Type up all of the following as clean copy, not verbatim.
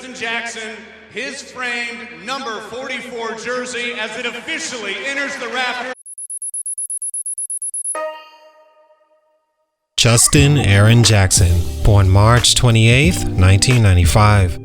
Justin Jackson his framed number 44 jersey as it officially enters the rafters. Justin Aaron Jackson, born March 28, 1995.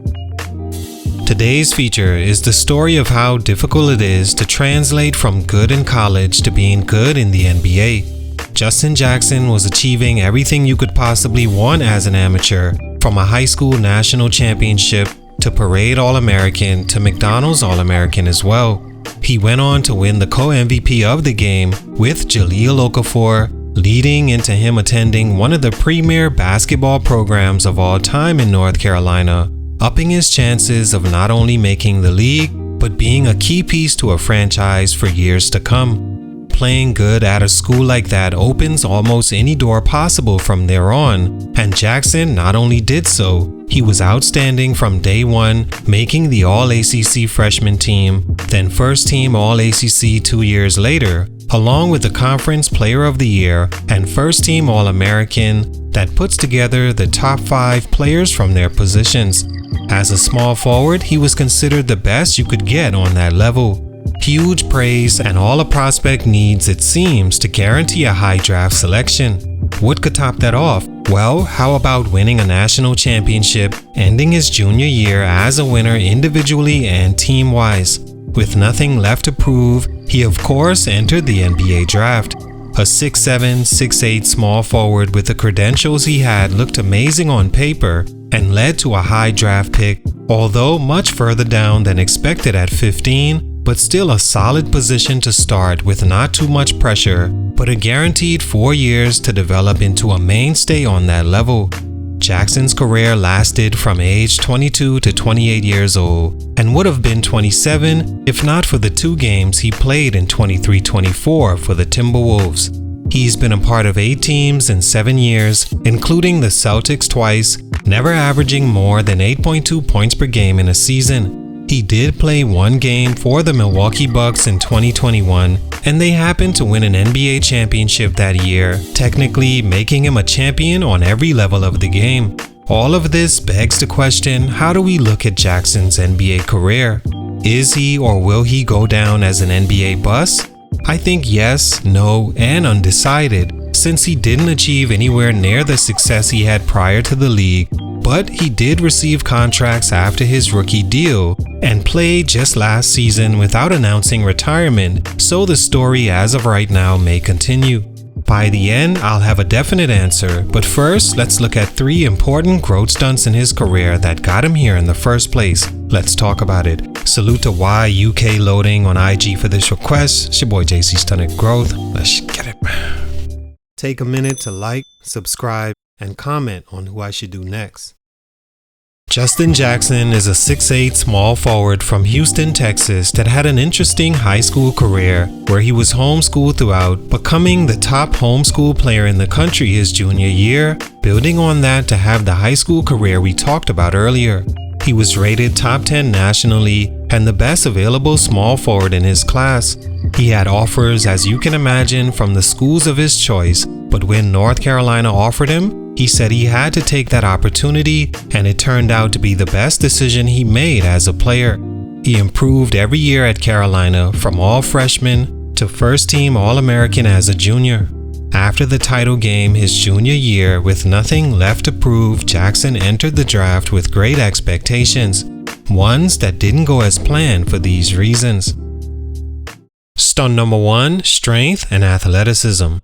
Today's feature is the story of how difficult it is to translate from good in college to being good in the NBA. Justin Jackson was achieving everything you could possibly want as an amateur, from a high school national championship to Parade All-American to McDonald's All-American as well. He went on to win the co-MVP of the game with Jahlil Okafor, leading into him attending one of the premier basketball programs of all time in North Carolina, upping his chances of not only making the league, but being a key piece to a franchise for years to come. Playing good at a school like that opens almost any door possible from there on, and Jackson not only did so, he was outstanding from day one, making the All-ACC freshman team, then first team All-ACC 2 years later, along with the Conference Player of the Year and First Team All-American that puts together the top 5 players from their positions. As a small forward, he was considered the best you could get on that level. Huge praise and all a prospect needs, it seems, to guarantee a high draft selection. What could top that off? Well, how about winning a national championship, ending his junior year as a winner individually and team-wise? With nothing left to prove, he of course entered the NBA draft. A 6'7", 6'8" small forward with the credentials he had looked amazing on paper and led to a high draft pick, although much further down than expected at 15, but still a solid position to start with not too much pressure, but a guaranteed 4 years to develop into a mainstay on that level. Jackson's career lasted from age 22 to 28 years old and would have been 27 if not for the 2 games he played in 23-24 for the Timberwolves. He's been a part of 8 teams in 7 years, including the Celtics twice, never averaging more than 8.2 points per game in a season. He did play 1 game for the Milwaukee Bucks in 2021, and they happened to win an NBA championship that year, technically making him a champion on every level of the game. All of this begs the question, how do we look at Jackson's NBA career? Is he or will he go down as an NBA bust? I think yes, no, and undecided, since he didn't achieve anywhere near the success he had prior to the league, but he did receive contracts after his rookie deal and played just last season without announcing retirement, so the story as of right now may continue. By the end, I'll have a definite answer, but first, let's look at 3 important growth stunts in his career that got him here in the first place. Let's talk about it. Salute to YUK Loading on IG for this request. It's your boy JC Stunted Growth. Let's get it. Take a minute to like, subscribe, and comment on who I should do next. Justin Jackson is a 6'8" small forward from Houston, Texas that had an interesting high school career where he was homeschooled throughout, becoming the top homeschool player in the country his junior year, building on that to have the high school career we talked about earlier. He was rated top 10 nationally and the best available small forward in his class. He had offers, as you can imagine, from the schools of his choice, but when North Carolina offered him, he said he had to take that opportunity, and it turned out to be the best decision he made as a player. He improved every year at Carolina, from all freshman to first team All-American as a junior. After the title game his junior year, with nothing left to prove, Jackson entered the draft with great expectations, ones that didn't go as planned for these reasons. Stunt number 1, strength and athleticism,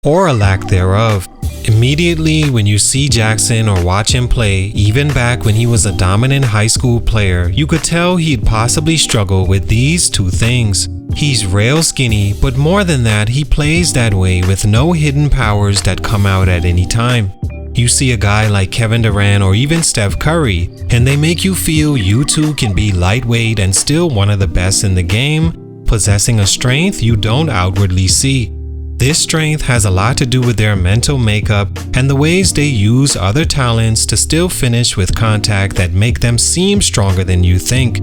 or a lack thereof. Immediately when you see Jackson or watch him play, even back when he was a dominant high school player, you could tell he'd possibly struggle with these 2 things. He's rail skinny, but more than that, he plays that way with no hidden powers that come out at any time. You see a guy like Kevin Durant or even Steph Curry, and they make you feel you too can be lightweight and still one of the best in the game, possessing a strength you don't outwardly see. This strength has a lot to do with their mental makeup and the ways they use other talents to still finish with contact that make them seem stronger than you think.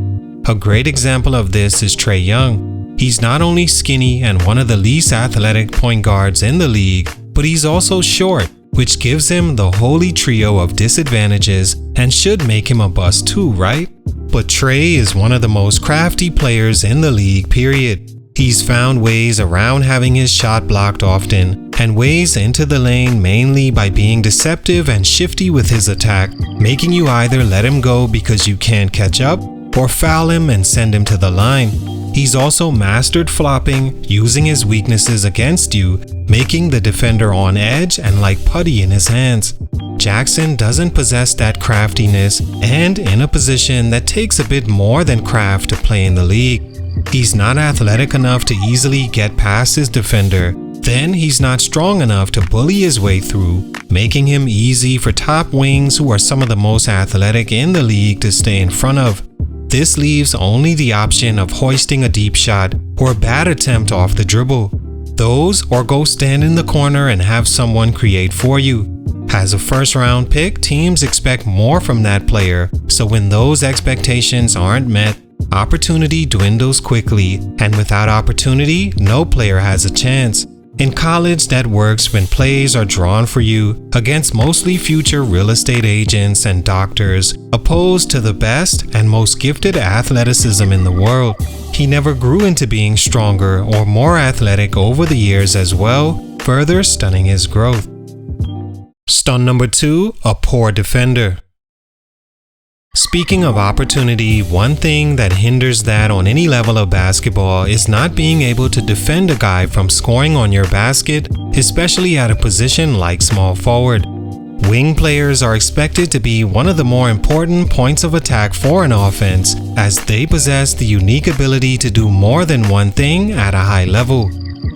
A great example of this is Trae Young. He's not only skinny and one of the least athletic point guards in the league, but he's also short. which gives him the holy trio of disadvantages and should make him a bust too, right? But Trey is one of the most crafty players in the league, period. He's found ways around having his shot blocked often, and ways into the lane mainly by being deceptive and shifty with his attack, making you either let him go because you can't catch up, or foul him and send him to the line. He's also mastered flopping, using his weaknesses against you, making the defender on edge and like putty in his hands. Jackson doesn't possess that craftiness and in a position that takes a bit more than craft to play in the league. He's not athletic enough to easily get past his defender. Then he's not strong enough to bully his way through, making him easy for top wings who are some of the most athletic in the league to stay in front of. This leaves only the option of hoisting a deep shot or a bad attempt off the dribble. Those, or go stand in the corner and have someone create for you. As a first-round pick, teams expect more from that player, so when those expectations aren't met, opportunity dwindles quickly, and without opportunity, no player has a chance. In college, that works when plays are drawn for you against mostly future real estate agents and doctors, opposed to the best and most gifted athleticism in the world. He never grew into being stronger or more athletic over the years as well, further stunning his growth. Stunt number 2, a poor defender. Speaking of opportunity, one thing that hinders that on any level of basketball is not being able to defend a guy from scoring on your basket, especially at a position like small forward. Wing players are expected to be one of the more important points of attack for an offense, as they possess the unique ability to do more than one thing at a high level.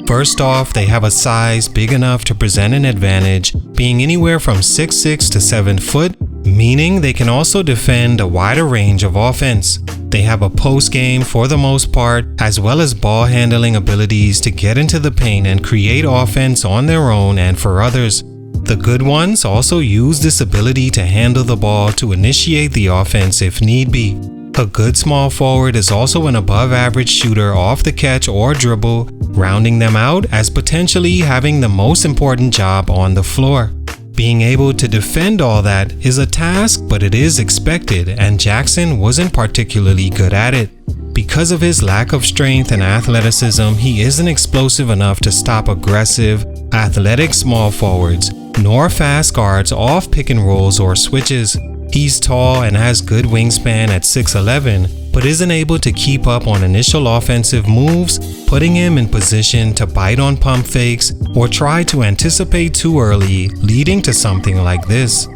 First off, they have a size big enough to present an advantage, being anywhere from 6'6" to 7 foot, meaning they can also defend a wider range of offense. They have a post game for the most part, as well as ball handling abilities to get into the paint and create offense on their own and for others. The good ones also use this ability to handle the ball to initiate the offense if need be. A good small forward is also an above average shooter off the catch or dribble, rounding them out as potentially having the most important job on the floor. Being able to defend all that is a task, but it is expected, and Jackson wasn't particularly good at it. Because of his lack of strength and athleticism, he isn't explosive enough to stop aggressive, athletic small forwards, nor fast guards off pick and rolls or switches. He's tall and has good wingspan at 6'11", but isn't able to keep up on initial offensive moves, putting him in position to bite on pump fakes or try to anticipate too early, leading to something like this.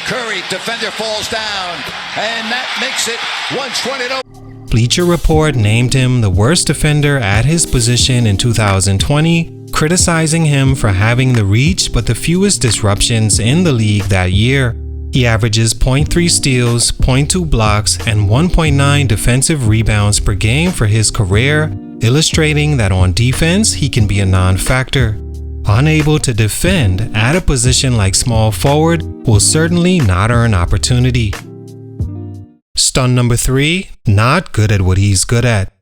Curry, defender falls down, and that makes it 120. Bleacher Report named him the worst defender at his position in 2020, criticizing him for having the reach but the fewest disruptions in the league that year. He averages 0.3 steals, 0.2 blocks, and 1.9 defensive rebounds per game for his career, illustrating that on defense he can be a non-factor. Unable to defend at a position like small forward will certainly not earn opportunity. Stunt number 3, not good at what he's good at.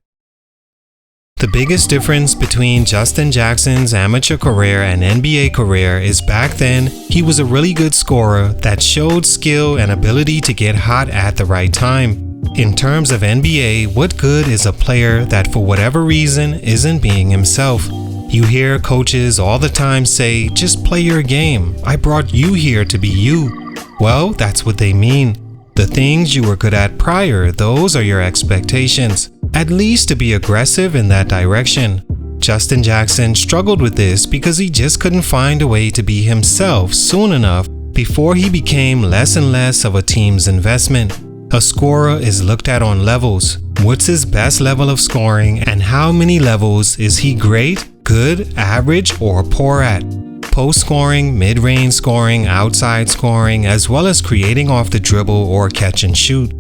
The biggest difference between Justin Jackson's amateur career and NBA career is back then he was a really good scorer that showed skill and ability to get hot at the right time. In terms of NBA, what good is a player that for whatever reason isn't being himself? You hear coaches all the time say, just play your game. I brought you here to be you. Well, that's what they mean. The things you were good at prior, those are your expectations. At least to be aggressive in that direction. Justin Jackson struggled with this because he just couldn't find a way to be himself soon enough before he became less and less of a team's investment. A scorer is looked at on levels. What's his best level of scoring and how many levels is he great, good, average, or poor at? Post scoring, mid-range scoring, outside scoring, as well as creating off the dribble or catch and shoot.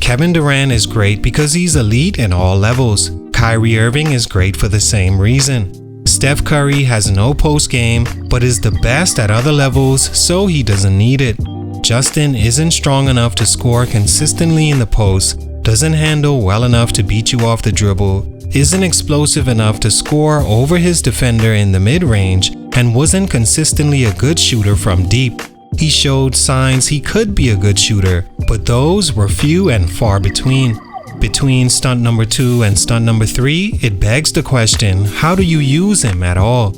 Kevin Durant is great because he's elite in all levels. Kyrie Irving is great for the same reason. Steph Curry has no post game, but is the best at other levels, so he doesn't need it. Justin isn't strong enough to score consistently in the post, doesn't handle well enough to beat you off the dribble, isn't explosive enough to score over his defender in the mid-range, and wasn't consistently a good shooter from deep. He showed signs he could be a good shooter, but those were few and far between. Between stunt number 2 and stunt number 3, it begs the question, how do you use him at all?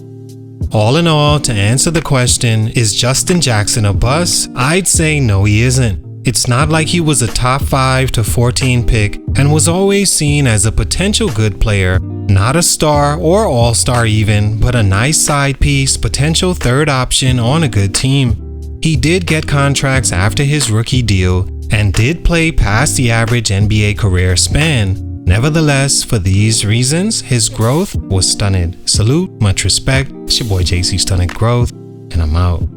All in all, to answer the question, is Justin Jackson a bust? I'd say no, he isn't. It's not like he was a top 5 to 14 pick and was always seen as a potential good player, not a star or all-star even, but a nice side piece, potential third option on a good team. He did get contracts after his rookie deal and did play past the average NBA career span. Nevertheless, for these reasons, his growth was stunted. Salute, much respect. It's your boy JC Stunted Growth, and I'm out.